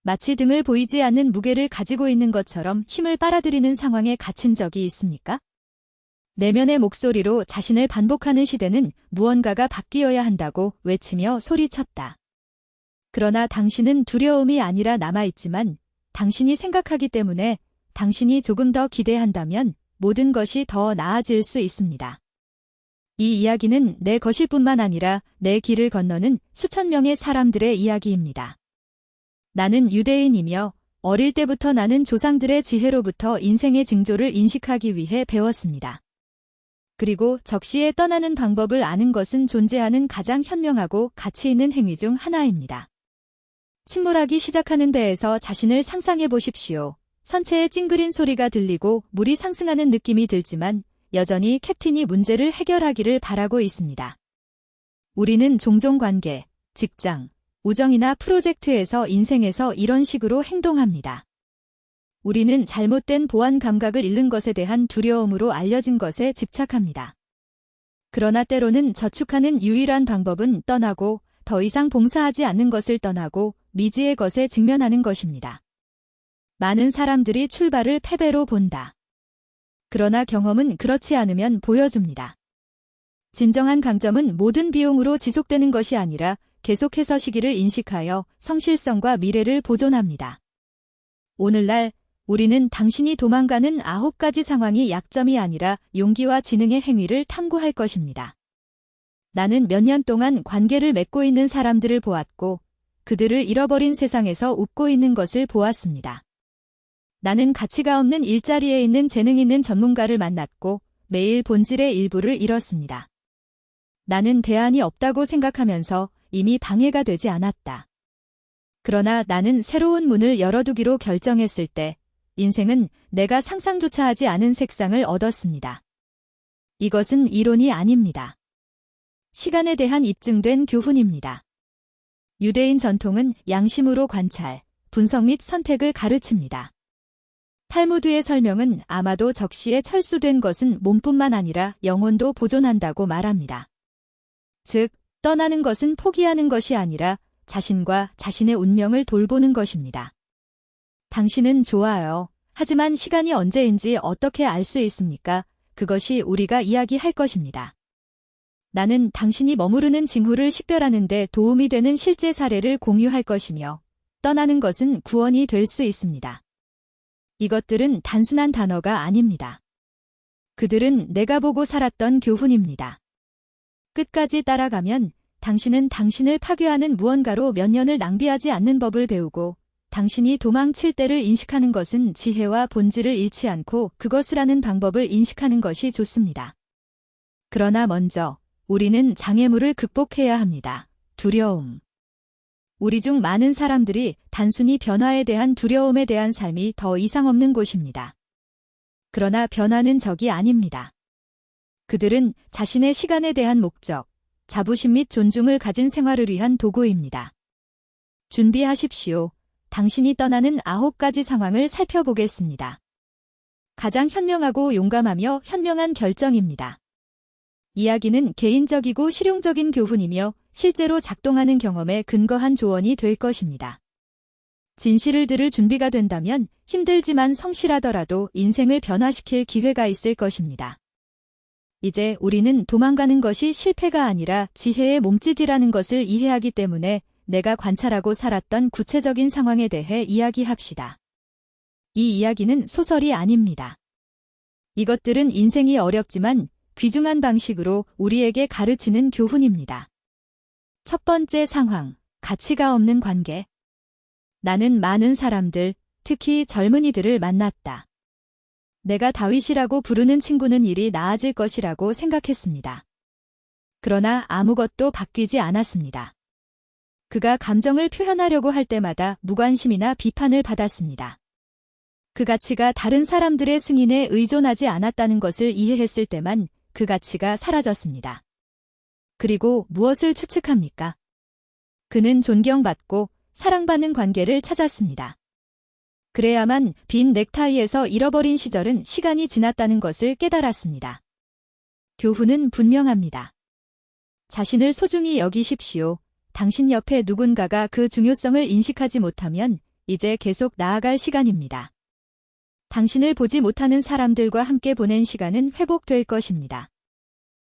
마치 등을 보이지 않는 무게를 가지고 있는 것처럼 힘을 빨아들이는 상황에 갇힌 적이 있습니까? 내면의 목소리로 자신을 반복하는 시대는 무언가가 바뀌어야 한다고 외치며 소리쳤다. 그러나 당신은 두려움이 아니라 남아있지만 당신이 생각하기 때문에 당신이 조금 더 기대한다면 모든 것이 더 나아질 수 있습니다. 이 이야기는 내 것일 뿐만 아니라 내 길을 건너는 수천 명의 사람들의 이야기입니다. 나는 유대인이며 어릴 때부터 나는 조상들의 지혜로부터 인생의 징조를 인식하기 위해 배웠습니다. 그리고 적시에 떠나는 방법을 아는 것은 존재하는 가장 현명하고 가치 있는 행위 중 하나입니다. 침몰하기 시작하는 배에서 자신을 상상해 보십시오. 선체에 찡그린 소리가 들리고 물이 상승하는 느낌이 들지만 여전히 캡틴이 문제를 해결하기를 바라고 있습니다. 우리는 종종 관계, 직장, 우정이나 프로젝트에서 인생에서 이런 식으로 행동합니다. 우리는 잘못된 보안 감각을 잃는 것에 대한 두려움으로 알려진 것에 집착합니다. 그러나 때로는 저축하는 유일한 방법은 떠나고 더 이상 봉사하지 않는 것을 떠나고 미지의 것에 직면하는 것입니다. 많은 사람들이 출발을 패배로 본다. 그러나 경험은 그렇지 않으면 보여줍니다. 진정한 강점은 모든 비용으로 지속되는 것이 아니라 계속해서 시기를 인식하여 성실성과 미래를 보존합니다. 오늘날 우리는 당신이 도망가는 9가지 상황이 약점이 아니라 용기와 지능의 행위를 탐구할 것입니다. 나는 몇 년 동안 관계를 맺고 있는 사람들을 보았고 그들을 잃어버린 세상에서 웃고 있는 것을 보았습니다. 나는 가치가 없는 일자리에 있는 재능 있는 전문가를 만났고 매일 본질의 일부를 잃었습니다. 나는 대안이 없다고 생각하면서 이미 방해가 되지 않았다. 그러나 나는 새로운 문을 열어두기로 결정했을 때 인생은 내가 상상조차 하지 않은 색상을 얻었습니다. 이것은 이론이 아닙니다. 시간에 대한 입증된 교훈입니다. 유대인 전통은 양심으로 관찰, 분석 및 선택을 가르칩니다. 탈무드의 설명은 아마도 적시에 철수된 것은 몸뿐만 아니라 영혼도 보존한다고 말합니다. 즉, 떠나는 것은 포기하는 것이 아니라 자신과 자신의 운명을 돌보는 것입니다. 당신은 좋아요. 하지만 시간이 언제인지 어떻게 알 수 있습니까? 그것이 우리가 이야기할 것입니다. 나는 당신이 머무르는 징후를 식별하는 데 도움이 되는 실제 사례를 공유할 것이며 떠나는 것은 구원이 될 수 있습니다. 이것들은 단순한 단어가 아닙니다. 그들은 내가 보고 살았던 교훈입니다. 끝까지 따라가면 당신은 당신을 파괴하는 무언가로 몇 년을 낭비하지 않는 법을 배우고 당신이 도망칠 때를 인식하는 것은 지혜와 본질을 잃지 않고 그것을 하는 방법을 인식하는 것이 좋습니다. 그러나 먼저 우리는 장애물을 극복해야 합니다. 두려움. 우리 중 많은 사람들이 단순히 변화에 대한 두려움에 대한 삶이 더 이상 없는 곳입니다. 그러나 변화는 적이 아닙니다. 그들은 자신의 시간에 대한 목적, 자부심 및 존중을 가진 생활을 위한 도구입니다. 준비하십시오. 당신이 떠나는 9가지 상황을 살펴보겠습니다. 가장 현명하고 용감하며 현명한 결정입니다. 이야기는 개인적이고 실용적인 교훈이며 실제로 작동하는 경험에 근거한 조언이 될 것입니다. 진실을 들을 준비가 된다면 힘들지만 성실하더라도 인생을 변화시킬 기회가 있을 것입니다. 이제 우리는 도망가는 것이 실패가 아니라 지혜의 몸짓이라는 것을 이해하기 때문에 내가 관찰하고 살았던 구체적인 상황에 대해 이야기합시다. 이 이야기는 소설이 아닙니다. 이것들은 인생이 어렵지만 귀중한 방식으로 우리에게 가르치는 교훈입니다. 첫 번째 상황, 가치가 없는 관계. 나는 많은 사람들, 특히 젊은이들을 만났다. 내가 다윗이라고 부르는 친구는 일이 나아질 것이라고 생각했습니다. 그러나 아무것도 바뀌지 않았습니다. 그가 감정을 표현하려고 할 때마다 무관심이나 비판을 받았습니다. 그 가치가 다른 사람들의 승인에 의존하지 않았다는 것을 이해했을 때만 그 가치가 사라졌습니다. 그리고 무엇을 추측합니까? 그는 존경받고 사랑받는 관계를 찾았습니다. 그래야만 빈 넥타이에서 잃어버린 시절은 시간이 지났다는 것을 깨달았습니다. 교훈은 분명합니다. 자신을 소중히 여기십시오. 당신 옆에 누군가가 그 중요성을 인식하지 못하면 이제 계속 나아갈 시간입니다. 당신을 보지 못하는 사람들과 함께 보낸 시간은 회복될 것입니다.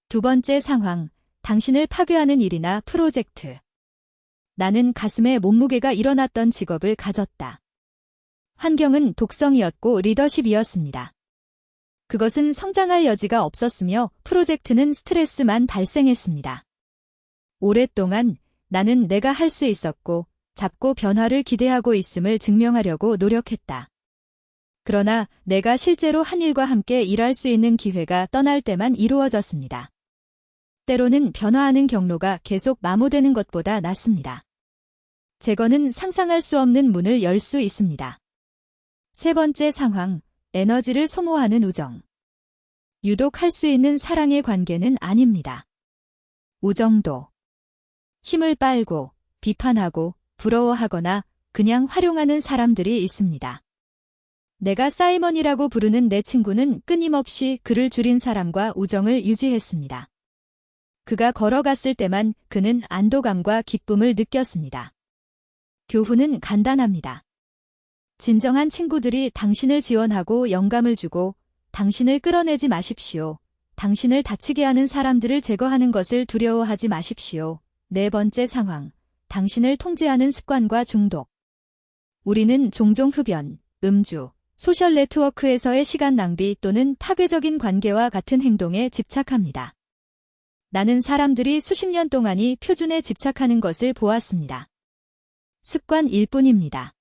두 번째 상황, 당신을 파괴하는 일이나 프로젝트. 나는 가슴에 몸무게가 일어났던 직업을 가졌다. 환경은 독성이었고 리더십이었습니다. 그것은 성장할 여지가 없었으며 프로젝트는 스트레스만 발생했습니다. 오랫동안 나는 내가 할 수 있었고 작고 변화를 기대하고 있음을 증명하려고 노력했다. 그러나 내가 실제로 한 일과 함께 일할 수 있는 기회가 떠날 때만 이루어졌습니다. 때로는 변화하는 경로가 계속 마모되는 것보다 낫습니다. 제거는 상상할 수 없는 문을 열 수 있습니다. 세 번째 상황, 에너지를 소모하는 우정. 유독 할 수 있는 사랑의 관계는 아닙니다. 우정도. 힘을 빨고, 비판하고, 부러워하거나 그냥 활용하는 사람들이 있습니다. 내가 사이먼이라고 부르는 내 친구는 끊임없이 그를 줄인 사람과 우정을 유지했습니다. 그가 걸어갔을 때만 그는 안도감과 기쁨을 느꼈습니다. 교훈은 간단합니다. 진정한 친구들이 당신을 지원하고 영감을 주고 당신을 끌어내지 마십시오. 당신을 다치게 하는 사람들을 제거하는 것을 두려워하지 마십시오. 네 번째 상황, 당신을 통제하는 습관과 중독. 우리는 종종 흡연, 음주, 소셜 네트워크에서의 시간 낭비 또는 파괴적인 관계와 같은 행동에 집착합니다. 나는 사람들이 수십 년 동안이 표준에 집착하는 것을 보았습니다. 습관일 뿐입니다.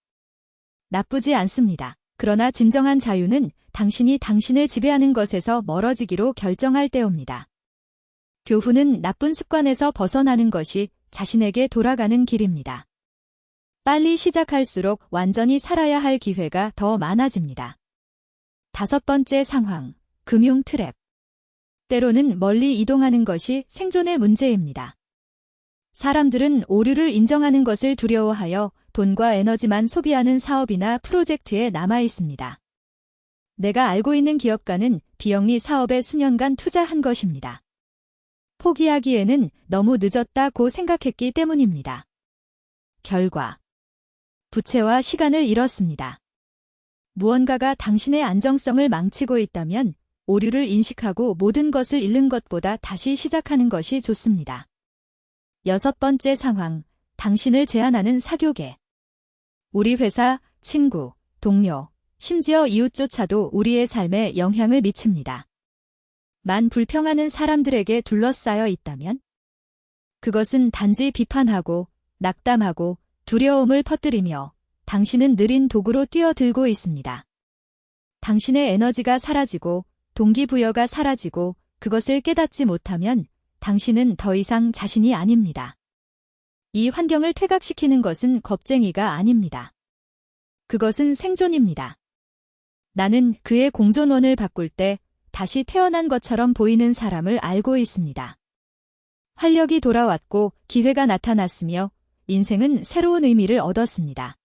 나쁘지 않습니다. 그러나 진정한 자유는 당신이 당신을 지배하는 것에서 멀어지기로 결정할 때입니다. 교훈은 나쁜 습관에서 벗어나는 것이 자신에게 돌아가는 길입니다. 빨리 시작할수록 완전히 살아야 할 기회가 더 많아집니다. 다섯 번째 상황, 금융 트랩. 때로는 멀리 이동하는 것이 생존의 문제입니다. 사람들은 오류를 인정하는 것을 두려워하여 돈과 에너지만 소비하는 사업이나 프로젝트에 남아 있습니다. 내가 알고 있는 기업가는 비영리 사업에 수년간 투자한 것입니다. 포기하기에는 너무 늦었다고 생각했기 때문입니다. 결과, 부채와 시간을 잃었습니다. 무언가가 당신의 안정성을 망치고 있다면 오류를 인식하고 모든 것을 잃는 것보다 다시 시작하는 것이 좋습니다. 여섯 번째 상황, 당신을 제한하는 사교계. 우리 회사, 친구, 동료, 심지어 이웃조차도 우리의 삶에 영향을 미칩니다. 만 불평하는 사람들에게 둘러싸여 있다면? 그것은 단지 비판하고, 낙담하고, 두려움을 퍼뜨리며 당신은 느린 도구로 뛰어들고 있습니다. 당신의 에너지가 사라지고, 동기부여가 사라지고, 그것을 깨닫지 못하면 당신은 더 이상 자신이 아닙니다. 이 환경을 퇴각시키는 것은 겁쟁이가 아닙니다. 그것은 생존입니다. 나는 그의 공존원을 바꿀 때 다시 태어난 것처럼 보이는 사람을 알고 있습니다. 활력이 돌아왔고 기회가 나타났으며 인생은 새로운 의미를 얻었습니다.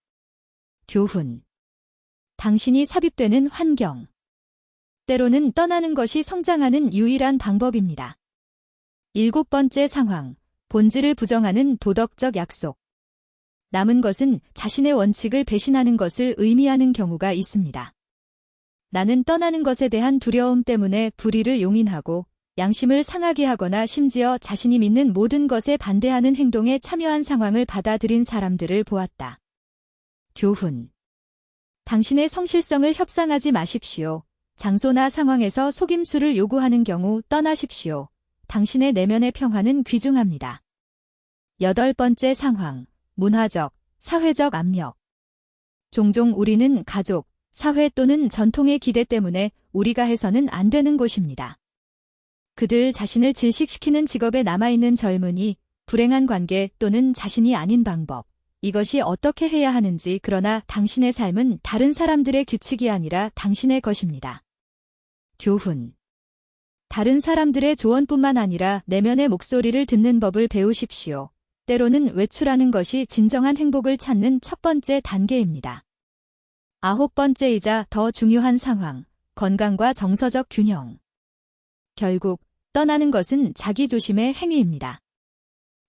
교훈. 당신이 삽입되는 환경. 때로는 떠나는 것이 성장하는 유일한 방법입니다. 일곱 번째 상황, 본질을 부정하는 도덕적 약속. 남은 것은 자신의 원칙을 배신하는 것을 의미하는 경우가 있습니다. 나는 떠나는 것에 대한 두려움 때문에 불의를 용인하고 양심을 상하게 하거나 심지어 자신이 믿는 모든 것에 반대하는 행동에 참여한 상황을 받아들인 사람들을 보았다. 교훈. 당신의 성실성을 협상하지 마십시오. 장소나 상황에서 속임수를 요구하는 경우 떠나십시오. 당신의 내면의 평화는 귀중합니다. 여덟 번째 상황, 문화적, 사회적 압력. 종종 우리는 가족, 사회 또는 전통의 기대 때문에 우리가 해서는 안 되는 곳입니다. 그들 자신을 질식시키는 직업에 남아있는 젊은이, 불행한 관계 또는 자신이 아닌 방법. 이것이 어떻게 해야 하는지 그러나 당신의 삶은 다른 사람들의 규칙이 아니라 당신의 것입니다. 교훈. 다른 사람들의 조언뿐만 아니라 내면의 목소리를 듣는 법을 배우십시오. 때로는 외출하는 것이 진정한 행복을 찾는 첫 번째 단계입니다. 아홉 번째이자 더 중요한 상황, 건강과 정서적 균형. 결국 떠나는 것은 자기조심의 행위입니다.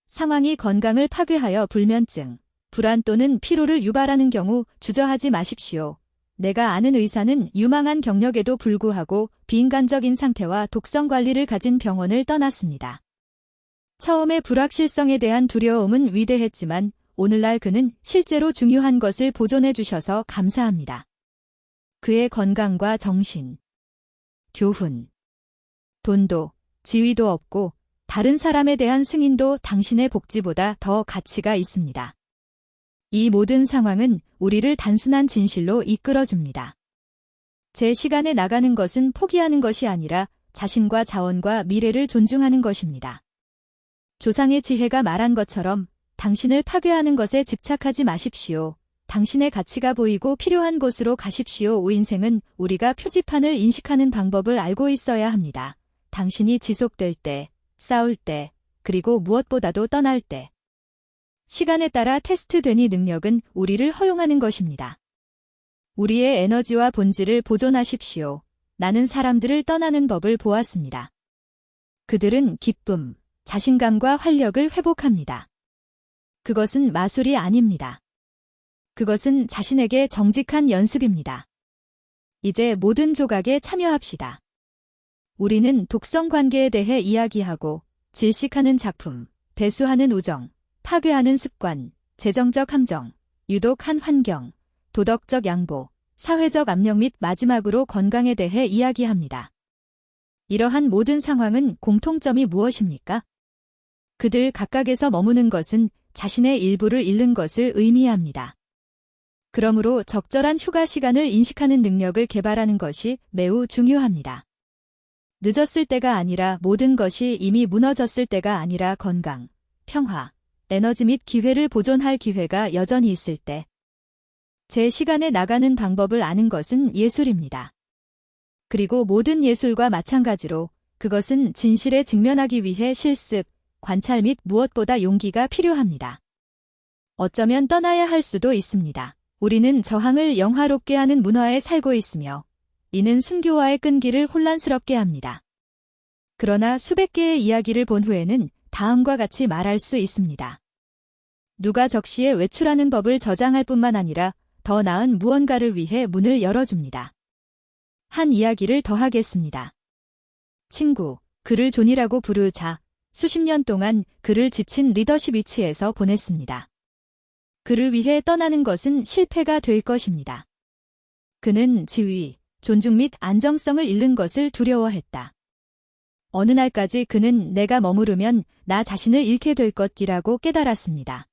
상황이 건강을 파괴하여 불면증, 불안 또는 피로를 유발하는 경우 주저하지 마십시오. 내가 아는 의사는 유망한 경력에도 불구하고 비인간적인 상태와 독성 관리를 가진 병원을 떠났습니다. 처음에 불확실성에 대한 두려움은 위대했지만 오늘날 그는 실제로 중요한 것을 보존해 주셔서 감사합니다. 그의 건강과 정신, 교훈, 돈도, 지위도 없고 다른 사람에 대한 승인도 당신의 복지보다 더 가치가 있습니다. 이 모든 상황은 우리를 단순한 진실로 이끌어줍니다. 제 시간에 나가는 것은 포기하는 것이 아니라 자신과 자원과 미래를 존중하는 것입니다. 조상의 지혜가 말한 것처럼 당신을 파괴하는 것에 집착하지 마십시오. 당신의 가치가 보이고 필요한 곳으로 가십시오. 인생은 우리가 표지판을 인식하는 방법을 알고 있어야 합니다. 당신이 지속될 때, 싸울 때, 그리고 무엇보다도 떠날 때. 시간에 따라 테스트되니 능력은 우리를 허용하는 것입니다. 우리의 에너지와 본질을 보존하십시오. 나는 사람들을 떠나는 법을 보았습니다. 그들은 기쁨, 자신감과 활력을 회복합니다. 그것은 마술이 아닙니다. 그것은 자신에게 정직한 연습입니다. 이제 모든 조각에 참여합시다. 우리는 독성 관계에 대해 이야기하고 질식하는 작품, 배수하는 우정, 파괴하는 습관, 재정적 함정, 유독한 환경, 도덕적 양보, 사회적 압력 및 마지막으로 건강에 대해 이야기합니다. 이러한 모든 상황은 공통점이 무엇입니까? 그들 각각에서 머무는 것은 자신의 일부를 잃는 것을 의미합니다. 그러므로 적절한 휴가 시간을 인식하는 능력을 개발하는 것이 매우 중요합니다. 늦었을 때가 아니라 모든 것이 이미 무너졌을 때가 아니라 건강, 평화, 에너지 및 기회를 보존할 기회가 여전히 있을 때. 제 시간에 나가는 방법을 아는 것은 예술입니다. 그리고 모든 예술과 마찬가지로 그것은 진실에 직면하기 위해 실습, 관찰 및 무엇보다 용기가 필요합니다. 어쩌면 떠나야 할 수도 있습니다. 우리는 저항을 영화롭게 하는 문화에 살고 있으며 이는 순교와의 끈기를 혼란스럽게 합니다. 그러나 수백 개의 이야기를 본 후에는 다음과 같이 말할 수 있습니다. 누가 적시에 외출하는 법을 저장할 뿐만 아니라 더 나은 무언가를 위해 문을 열어줍니다. 한 이야기를 더 하겠습니다. 친구, 그를 존이라고 부르자 수십 년 동안 그를 지친 리더십 위치에서 보냈습니다. 그를 위해 떠나는 것은 실패가 될 것입니다. 그는 지위, 존중 및 안정성을 잃는 것을 두려워했다. 어느 날까지 그는 내가 머무르면 나 자신을 잃게 될 것이라고 깨달았습니다.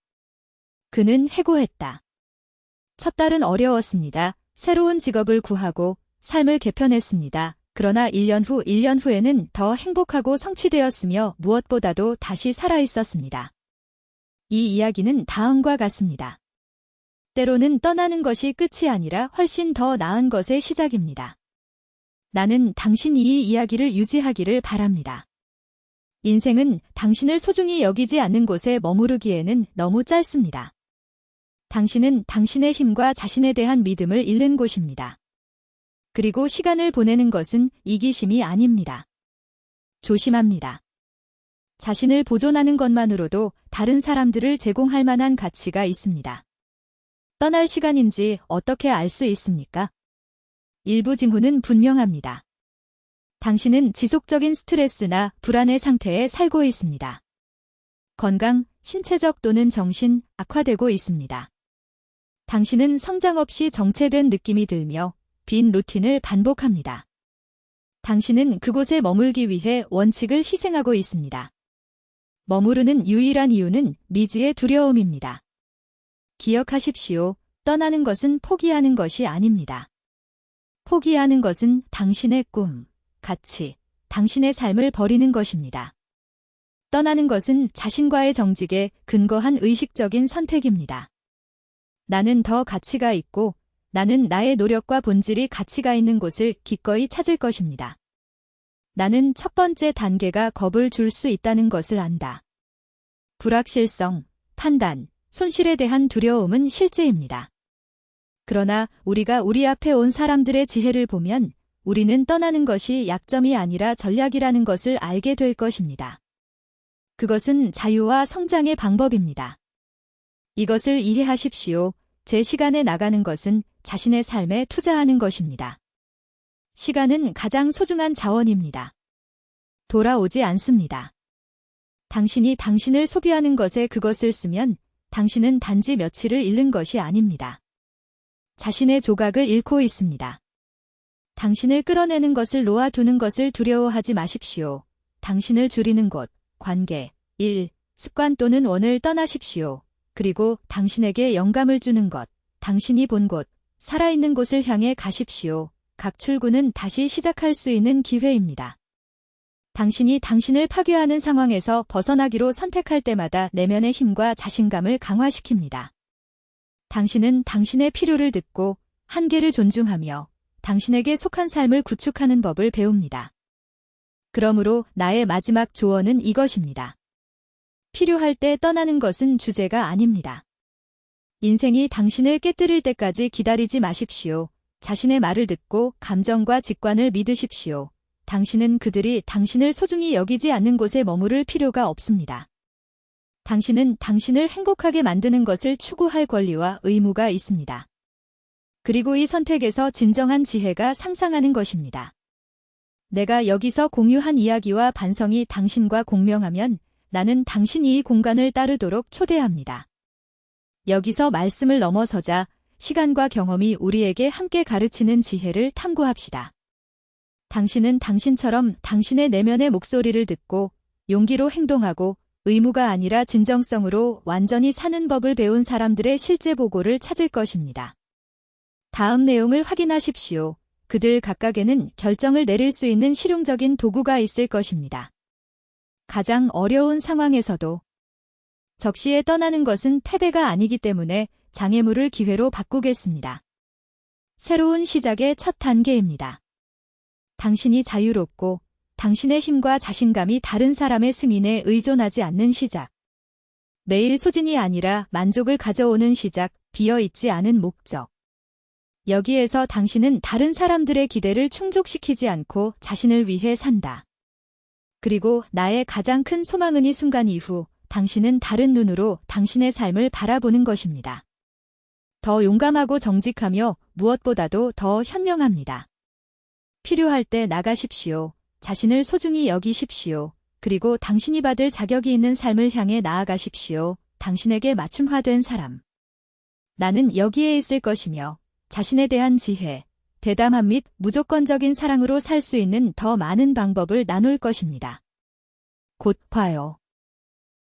그는 해고했다. 첫 달은 어려웠습니다. 새로운 직업을 구하고 삶을 개편했습니다. 그러나 1년 후에는 더 행복하고 성취되었으며 무엇보다도 다시 살아있었습니다. 이 이야기는 다음과 같습니다. 때로는 떠나는 것이 끝이 아니라 훨씬 더 나은 것의 시작입니다. 나는 당신이 이 이야기를 유지하기를 바랍니다. 인생은 당신을 소중히 여기지 않는 곳에 머무르기에는 너무 짧습니다. 당신은 당신의 힘과 자신에 대한 믿음을 잃는 곳입니다. 그리고 시간을 보내는 것은 이기심이 아닙니다. 조심합니다. 자신을 보존하는 것만으로도 다른 사람들을 제공할 만한 가치가 있습니다. 떠날 시간인지 어떻게 알 수 있습니까? 일부 징후는 분명합니다. 당신은 지속적인 스트레스나 불안의 상태에 살고 있습니다. 건강, 신체적 또는 정신, 악화되고 있습니다. 당신은 성장 없이 정체된 느낌이 들며 빈 루틴을 반복합니다. 당신은 그곳에 머물기 위해 원칙을 희생하고 있습니다. 머무르는 유일한 이유는 미지의 두려움입니다. 기억하십시오. 떠나는 것은 포기하는 것이 아닙니다. 포기하는 것은 당신의 꿈, 가치, 당신의 삶을 버리는 것입니다. 떠나는 것은 자신과의 정직에 근거한 의식적인 선택입니다. 나는 더 가치가 있고 나는 나의 노력과 본질이 가치가 있는 곳을 기꺼이 찾을 것입니다. 나는 첫 번째 단계가 겁을 줄 수 있다는 것을 안다. 불확실성, 판단, 손실에 대한 두려움은 실제입니다. 그러나 우리가 우리 앞에 온 사람들의 지혜를 보면 우리는 떠나는 것이 약점이 아니라 전략이라는 것을 알게 될 것입니다. 그것은 자유와 성장의 방법입니다. 이것을 이해하십시오. 제 시간에 나가는 것은 자신의 삶에 투자하는 것입니다. 시간은 가장 소중한 자원입니다. 돌아오지 않습니다. 당신이 당신을 소비하는 것에 그것을 쓰면 당신은 단지 며칠을 잃는 것이 아닙니다. 자신의 조각을 잃고 있습니다. 당신을 끌어내는 것을 놓아두는 것을 두려워하지 마십시오. 당신을 줄이는 곳, 관계, 일, 습관 또는 원을 떠나십시오. 그리고 당신에게 영감을 주는 것, 당신이 본 곳, 살아있는 곳을 향해 가십시오. 각 출구는 다시 시작할 수 있는 기회입니다. 당신이 당신을 파괴하는 상황에서 벗어나기로 선택할 때마다 내면의 힘과 자신감을 강화시킵니다. 당신은 당신의 필요를 듣고 한계를 존중하며 당신에게 속한 삶을 구축하는 법을 배웁니다. 그러므로 나의 마지막 조언은 이것입니다. 필요할 때 떠나는 것은 주제가 아닙니다. 인생이 당신을 깨뜨릴 때까지 기다리지 마십시오. 자신의 말을 듣고 감정과 직관을 믿으십시오. 당신은 그들이 당신을 소중히 여기지 않는 곳에 머무를 필요가 없습니다. 당신은 당신을 행복하게 만드는 것을 추구할 권리와 의무가 있습니다. 그리고 이 선택에서 진정한 지혜가 상상하는 것입니다. 내가 여기서 공유한 이야기와 반성이 당신과 공명하면 나는 당신이 이 공간을 따르도록 초대합니다. 여기서 말씀을 넘어서자 시간과 경험이 우리에게 함께 가르치는 지혜를 탐구합시다. 당신은 당신처럼 당신의 내면의 목소리를 듣고 용기로 행동하고 의무가 아니라 진정성으로 완전히 사는 법을 배운 사람들의 실제 보고를 찾을 것입니다. 다음 내용을 확인하십시오. 그들 각각에는 결정을 내릴 수 있는 실용적인 도구가 있을 것입니다. 가장 어려운 상황에서도 적시에 떠나는 것은 패배가 아니기 때문에 장애물을 기회로 바꾸겠습니다. 새로운 시작의 첫 단계입니다. 당신이 자유롭고 당신의 힘과 자신감이 다른 사람의 승인에 의존하지 않는 시작. 매일 소진이 아니라 만족을 가져오는 시작, 비어있지 않은 목적. 여기에서 당신은 다른 사람들의 기대를 충족시키지 않고 자신을 위해 산다. 그리고 나의 가장 큰 소망은 이 순간 이후 당신은 다른 눈으로 당신의 삶을 바라보는 것입니다. 더 용감하고 정직하며 무엇보다도 더 현명합니다. 필요할 때 나가십시오. 자신을 소중히 여기십시오. 그리고 당신이 받을 자격이 있는 삶을 향해 나아가십시오. 당신에게 맞춤화된 사람. 나는 여기에 있을 것이며 자신에 대한 지혜, 대담함 및 무조건적인 사랑으로 살 수 있는 더 많은 방법을 나눌 것입니다. 곧 봐요.